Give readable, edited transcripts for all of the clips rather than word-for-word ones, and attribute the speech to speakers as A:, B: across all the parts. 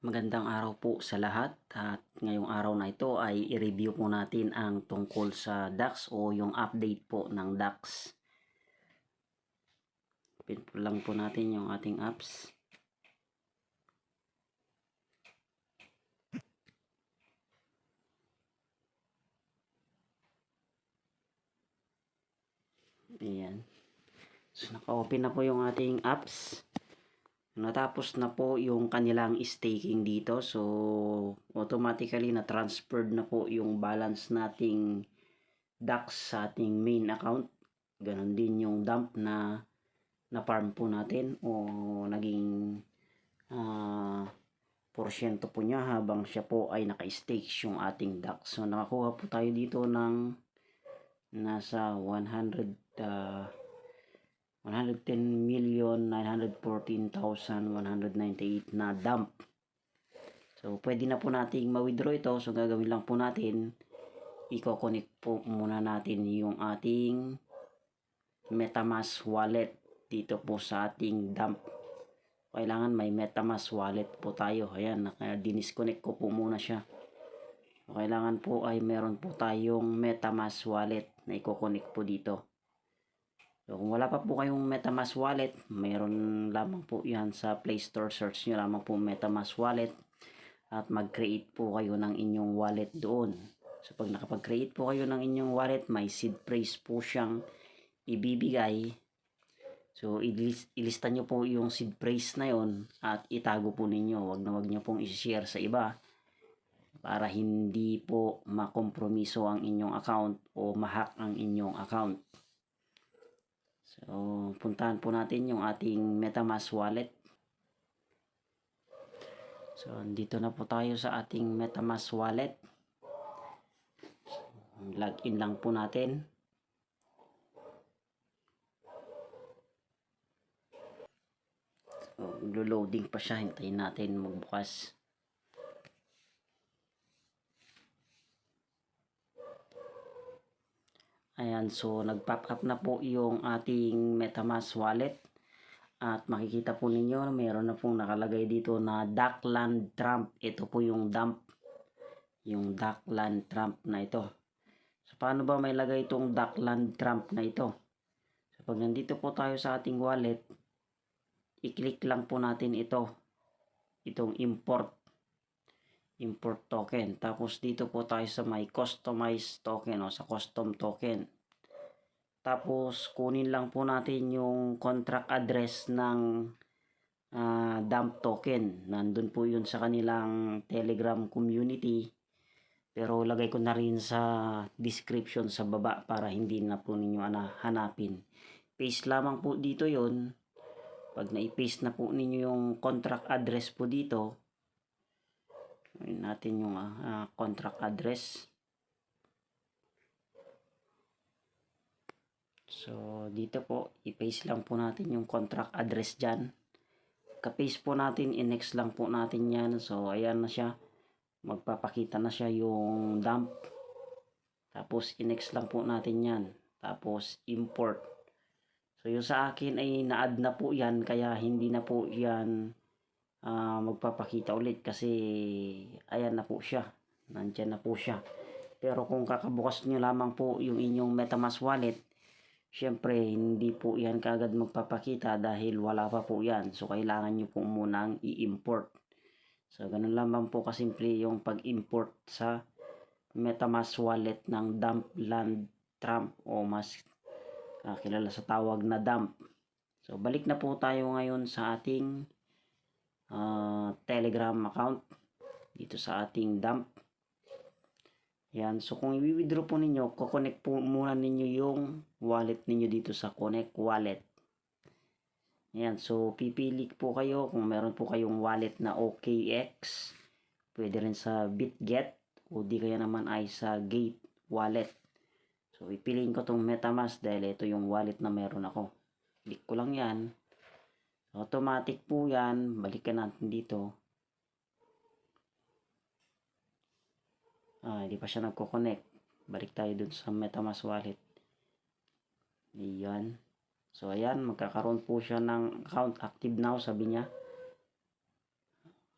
A: Magandang araw po sa lahat at ngayong araw na ito ay i-review po natin ang tungkol sa DAX o yung update po ng DAX. Pin po lang po natin yung ating apps. Ayan. So naka-open na po yung ating apps. Natapos na po yung kanilang staking dito. So automatically na-transferred na po yung balance nating DAX sa ating main account. Ganon din yung dump na farm po natin o naging porsyento po niya habang siya po ay naka-stakes yung ating DAX. So nakakuha po tayo dito ng nasa 110,914,198 na dump. So pwede na po nating ma-withdraw ito. So gagawin lang po natin, i-connect po muna natin yung ating MetaMask wallet dito po sa ating dump. Kailangan may MetaMask wallet po tayo. Ayan, dinisconnect ko po muna siya. Kailangan po ay meron po tayong MetaMask wallet na i-connect po dito. So kung wala pa po kayong MetaMask wallet, meron lamang po yan sa Play Store. Search nyo lamang po MetaMask wallet at mag-create po kayo ng inyong wallet doon. So pag nakapag-create po kayo ng inyong wallet, may seed phrase po siyang ibibigay. So ilista nyo po yung seed phrase na yon at itago po ninyo. Wag nyo pong i-share sa iba para hindi po makompromiso ang inyong account o ma-hack ang inyong account. So puntahan po natin yung ating MetaMask wallet. So dito na po tayo sa ating MetaMask wallet. Login lang po natin. So loading pa siya, hintayin natin magbukas. Ayan, so nag-pop up na po yung ating MetaMask wallet. At makikita po ninyo, meron na pong nakalagay dito na Duckland Trump. Ito po yung dump. Yung Duckland Trump na ito. So paano ba may lagay itong Duckland Trump na ito? So pag nandito po tayo sa ating wallet, i-click lang po natin ito. Itong import token. Tapos dito po tayo sa may customize token o sa custom token. Tapos kunin lang po natin yung contract address ng dump token. Nandun po yun sa kanilang Telegram community. Pero lagay ko na rin sa description sa baba para hindi na po ninyo hanapin. Paste lamang po dito yun. Pag na-paste na po ninyo yung contract address po dito, natin yung contract address. So dito po i-paste lang po natin yung contract address dyan. Ka-paste po natin, i-next lang po natin yan. So ayan na siya, magpapakita na siya yung dump. Tapos i-next lang po natin yan. Tapos import. So yung sa akin ay na-add na po yan, kaya hindi na po yan magpapakita ulit kasi ayan na po siya, nandyan na po siya. Pero kung kakabukas nyo lamang po yung inyong MetaMask wallet, syempre hindi po yan kagad magpapakita dahil wala pa po yan. So kailangan nyo po munang i-import. So ganun lamang po kasimple yung pag-import sa MetaMask wallet ng Duckland Trump o mas kilala sa tawag na dump. So balik na po tayo ngayon sa ating Telegram account dito sa ating dump. Yan, so kung i-withdraw po ninyo, ko-connect po muna ninyo yung wallet ninyo dito sa Connect Wallet. Yan, so pipili po kayo kung meron po kayong wallet na OKX, pwede rin sa BitGet o di kaya naman ay sa Gate Wallet. So pipiliin ko tong MetaMask dahil ito yung wallet na meron ako. Click ko lang yan. Automatic po yan. Balikan natin dito. Hindi pa siya nagko-connect. Balik tayo dun sa MetaMask wallet. Ayan. So ayan, magkakaroon po siya ng account active now, sabi niya.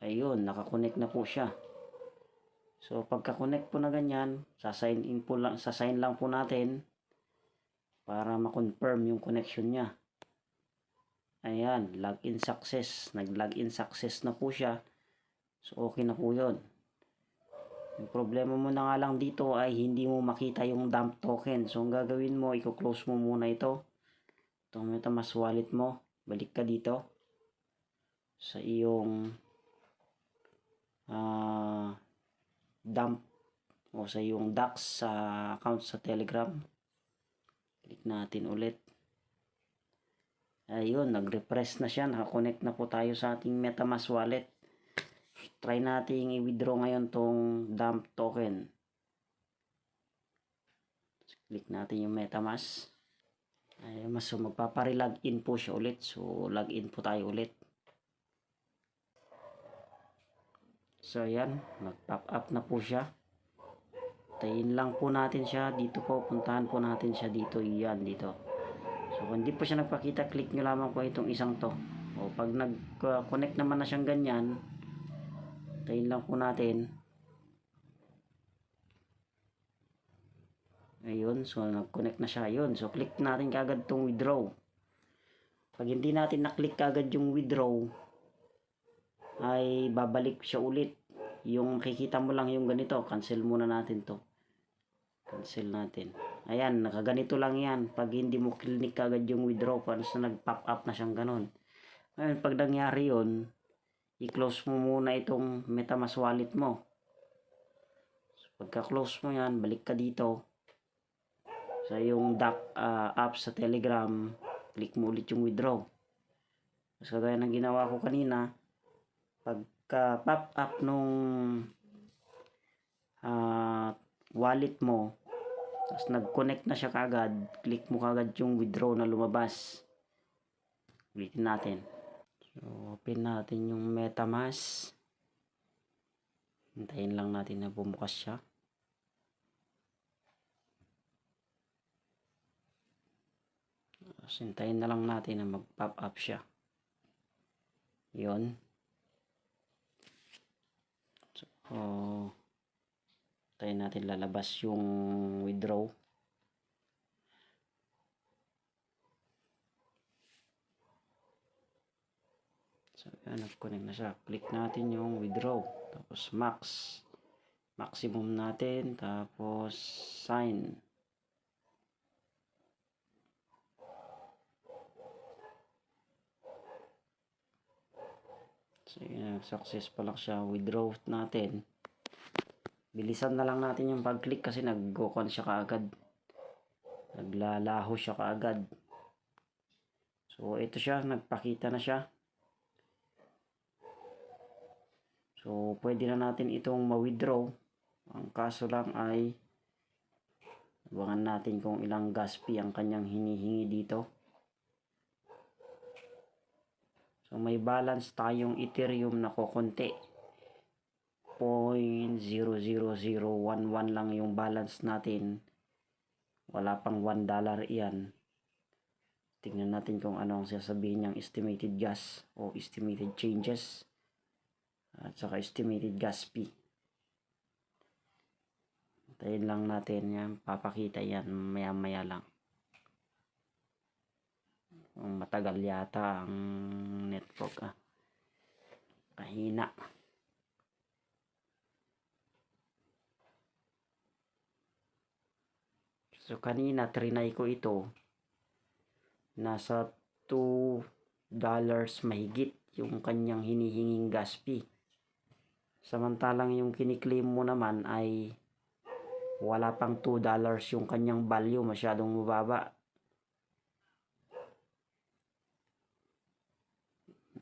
A: Ayun, nakakonect na po siya. So pagka-connect po na ganyan, sasign lang po natin para ma-confirm yung connection niya. Ayan, login success. Nag-login success na po siya. So okay na po 'yon. Yung problema mo na nga lang dito ay hindi mo makita yung dump token. So ang gagawin mo, i-close mo muna ito. Itong MetaMask wallet mo. Balik ka dito sa iyong dump o sa iyong DAX sa account sa Telegram. Click natin ulit. Ayun, nag-refresh na siya. Nakakonect na po tayo sa ating MetaMask wallet. Try natin i-withdraw ngayon tong dump token. Click natin yung MetaMask. Ayun, so magpapare-login po siya ulit. So login po tayo ulit. So ayan, nag-pop up na po siya. Tayin lang po natin siya. Dito po, puntahan po natin siya dito. Iyan, dito. So kung hindi po siya nagpakita, click nyo lamang po itong isang to. O pag nag-connect naman na siyang ganyan, tayin lang po natin. Ayun, so nag-connect na siya. Ayun, so click natin kagad itong withdraw. Pag hindi natin na-click kagad yung withdraw, ay babalik siya ulit. Yung makikita mo lang yung ganito, cancel muna natin to. Cancel natin. Ayan, nakaganito lang yan. Pag hindi mo click kagad yung withdraw, paano sa nag-pop up na siyang ganon. Ngayon, pag nangyari yun, i-close mo muna itong MetaMask wallet mo. So, pagka-close mo yan, balik ka dito sa yung DAC app sa Telegram, click mo ulit yung withdraw. Mas kagaya ng ginawa ko kanina, pagka-pop up nung wallet mo, tapos nag-connect na siya kagad, click mo kagad yung withdraw na lumabas. Ulitin natin. So, open natin yung MetaMask. Hintayin lang natin na bumukas siya. So, hintayin na lang natin na mag-pop up siya. Yun. So, hintayin natin lalabas yung withdraw. So, yan, nag-connect na siya. Click natin yung withdraw. Tapos, maximum natin. Tapos, sign. So, yan, success pa lang siya. Withdraw natin. Bilisan na lang natin yung pag-click kasi nag-go-con siya kaagad. Naglalaho siya kaagad. So, ito siya. Nagpakita na siya. So, pwede na natin itong ma-withdraw. Ang kaso lang ay abangan natin kung ilang gas fee ang kanyang hinihingi dito. So, may balance tayong Ethereum na kokonti. 0.00011 lang yung balance natin. Wala pang $1 iyan. Tingnan natin kung ano ang sasabihin niyang estimated gas o estimated changes. At saka estimated gas fee. Tayin lang natin yan. Papakita yan maya-maya lang. Matagal yata ang network. Kahina. So kanina trinay ko ito. Nasa $2 mahigit yung kanyang hinihinging gas fee. Samantalang yung kiniklaim mo naman ay wala pang $2 yung kanyang value, masyadong mababa.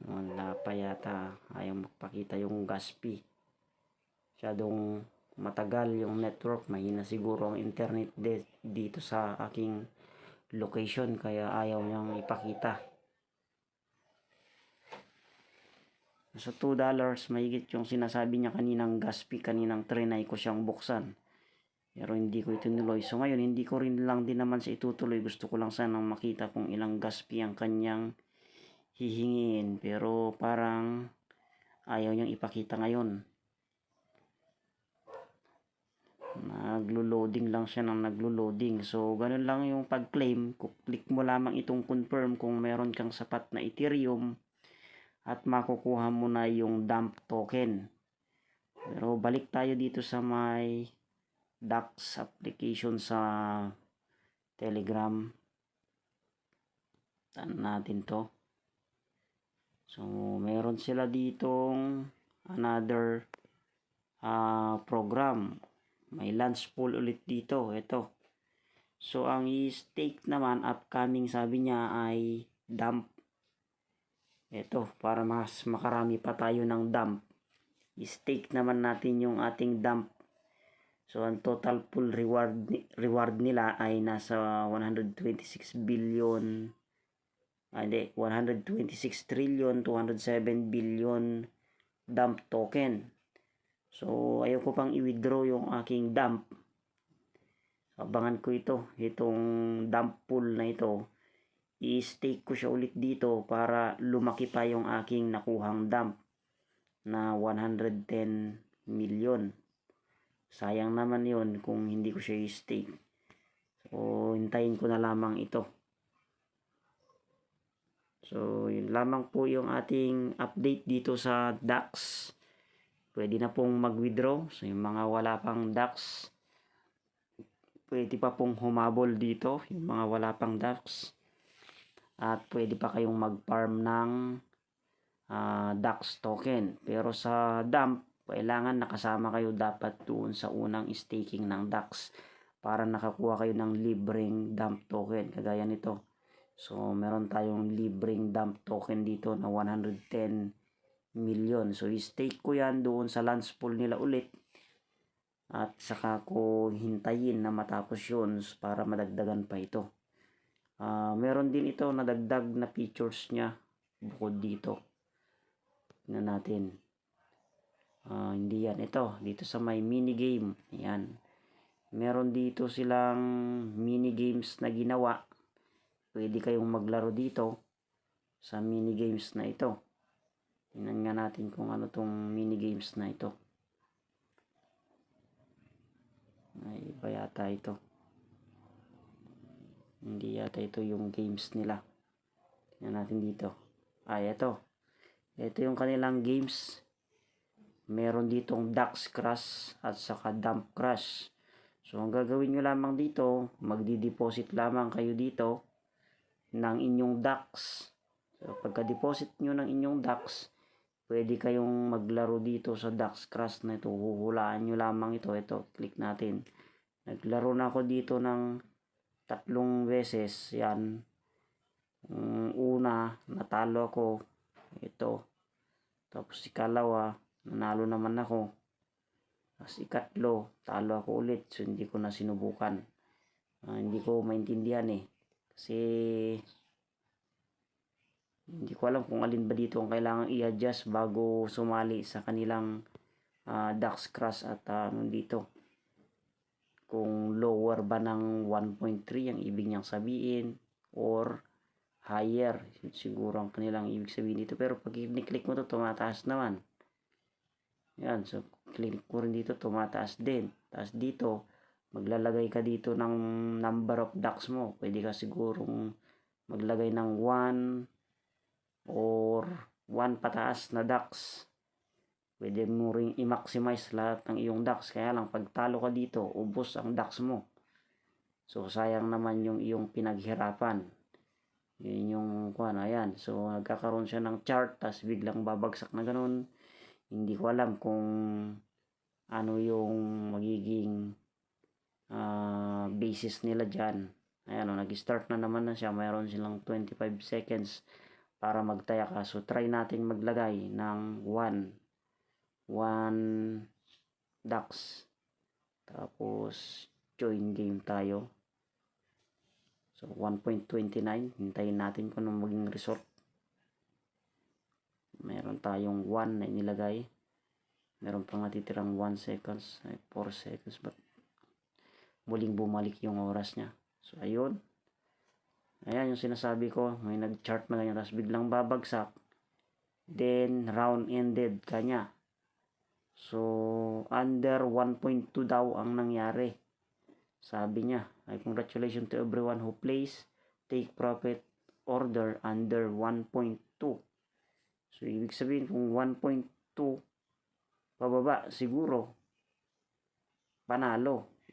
A: Wala pa yata, ayaw magpakita yung gas fee. Masyadong matagal yung network, mahina siguro ang internet dito sa aking location kaya ayaw niyang ipakita. Sa $2 mahigit yung sinasabi niya kaninang gas fee, kaninang trinay ko siyang buksan. Pero hindi ko ito niloy. So ngayon, hindi ko rin lang din naman sa itutuloy. Gusto ko lang sanang makita kung ilang gas fee ang kanyang hihingin. Pero parang ayaw niyang ipakita ngayon. Naglo-loading lang siya ng naglo-loading. So, ganun lang yung pag-claim. Click mo lamang itong confirm kung meron kang sapat na Ethereum at makukuha mo na yung dump token. Pero balik tayo dito sa may DAX application sa Telegram. Saan natin to? So, meron sila ditong another program. May lunch pool ulit dito. Ito. So, ang i-stake naman upcoming sabi niya ay dump. Ito, para mas makarami pa tayo ng dump. I-stake naman natin yung ating dump. So, ang total pool reward nila ay nasa 126 billion 126 trillion 207 billion dump token. So, ayaw ko pang i-withdraw yung aking dump. Abangan ko itong dump pool na ito. I-stake ko siya ulit dito para lumaki pa yung aking nakuhang dump na 110 million. Sayang naman yon kung hindi ko siya i-stake. So, hintayin ko na lamang ito. So, yun lamang po yung ating update dito sa DAX. Pwede na pong mag-withdraw. So, yung mga wala pang DAX, pwede pa pong humabol dito. Yung mga wala pang DAX. At pwede pa kayong mag-farm ng DAX token. Pero sa dump, kailangan nakasama kayo dapat doon sa unang staking ng DAX para nakakuha kayo ng libreng dump token. Kagaya nito. So, meron tayong libreng dump token dito na 110 million. So, i-stake ko yan doon sa lunch pool nila ulit. At saka ko hintayin na matapos yun para madagdagan pa ito. Meron din ito na dagdag na features niya bukod dito. Tingnan natin. Hindi yan. Ito, dito sa may minigame. Yan. Meron dito silang minigames na ginawa. Pwede kayong maglaro dito sa minigames na ito. Tingnan nga natin kung ano tong minigames na ito. Ay, iba yata ito. Hindi yata ito yung games nila. Tingnan natin dito. Ay, ito. Ito yung kanilang games. Meron ditong DAX Crash at saka Dump Crash. So, ang gagawin nyo lamang dito, magdi-deposit lamang kayo dito ng inyong DAX. So, pagka-deposit nyo ng inyong DAX, pwede kayong maglaro dito sa DAX Crash na ito. Huhulaan nyo lamang ito. Ito, click natin. Naglaro na ako dito ng 3 beses. Yan. Una, natalo ako. Ito. Tapos ikalawa, nanalo naman ako. Tapos ikatlo, talo ako ulit. So, hindi ko na sinubukan. Hindi ko maintindihan Kasi hindi ko alam kung alin ba dito ang kailangan i-adjust bago sumali sa kanilang DAX Crash at dito. Kung lower ba ng 1.3 ang ibig niyang sabihin or higher. Siguro ang kanilang ibig sabihin dito. Pero pag i-click mo to, tumataas naman. Yan. So, click mo rin dito, tumataas din. Tapos dito, maglalagay ka dito ng number of DAX mo. Pwede ka sigurong maglagay ng 1 or 1 pataas na DAX. Pwede mo ring i-maximize lahat ng iyong DAX. Kaya lang, pag talo ka dito, ubos ang DAX mo. So, sayang naman yung iyong pinaghirapan. Yun yung ayan. So, nagkakaroon siya ng chart, tapos biglang babagsak na ganun. Hindi ko alam kung ano yung magiging basis nila dyan. Ayan, nag-start na naman na siya. Mayroon silang 25 seconds para magtaya ka. So, try natin maglagay ng 1 DAX. Tapos, join game tayo. So, 1.29. Hintayin natin kung anong maging result. Meron tayong 1 na inilagay. Meron pang natitirang 1 seconds. 4 seconds. But, muling bumalik yung oras niya. So, ayun. Ayan yung sinasabi ko. May nag-chart na ganyan. Tapos biglang babagsak. then round-ended kanya. So, under 1.2 daw ang nangyari. Sabi niya, ay congratulations to everyone who plays take profit order under 1.2. So, ibig sabihin kung 1.2 pababa, siguro panalo.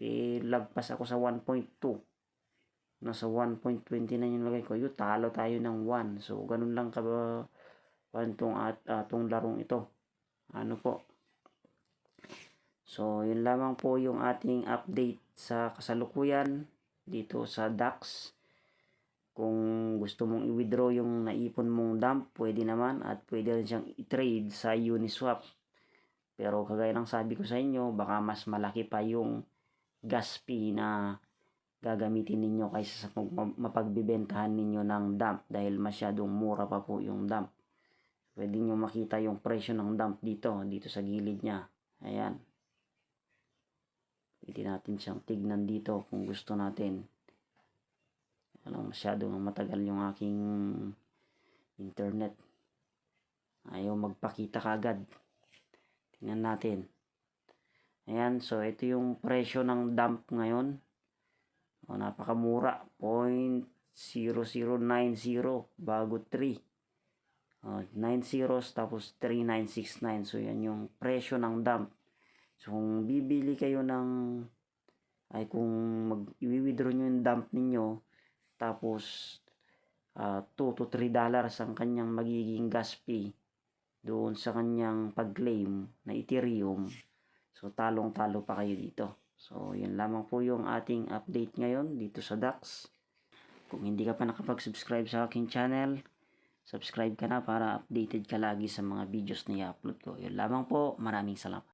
A: Lagpas ako sa 1.2. Nasa 1.29 yung lagay ko. Yun, talo tayo ng 1. So, ganun lang atong larong ito. Ano po? So, yun lamang po yung ating update sa kasalukuyan dito sa DAX. Kung gusto mong i-withdraw yung naipon mong dump, pwede naman at pwede rin siyang i-trade sa Uniswap. Pero kagaya ng sabi ko sa inyo, baka mas malaki pa yung gas fee na gagamitin ninyo kaysa sa mapagbibentahan ninyo ng dump dahil masyadong mura pa po yung dump. Pwede nyo makita yung presyo ng dump dito sa gilid niya. Ayan. Pwede natin siyang tignan dito kung gusto natin. Masyadong matagal yung aking internet. Ayaw magpakita kagad. Tingnan natin. Ayan, so ito yung presyo ng dump ngayon. Napakamura. 0.0090 bago 3. 9 zeros tapos 3969. So yan yung presyo ng dump. So kung bibili kayo kung i-withdraw nyo yung dump ninyo, tapos 2 to 3 dollars ang kanyang magiging gas fee doon sa kanyang pag-claim na Ethereum. So talong-talo pa kayo dito. So yun lamang po yung ating update ngayon dito sa DAX. Kung hindi ka pa nakapag-subscribe sa aking channel, subscribe ka na para updated ka lagi sa mga videos na i-upload ko. Yun lamang po. Maraming salamat.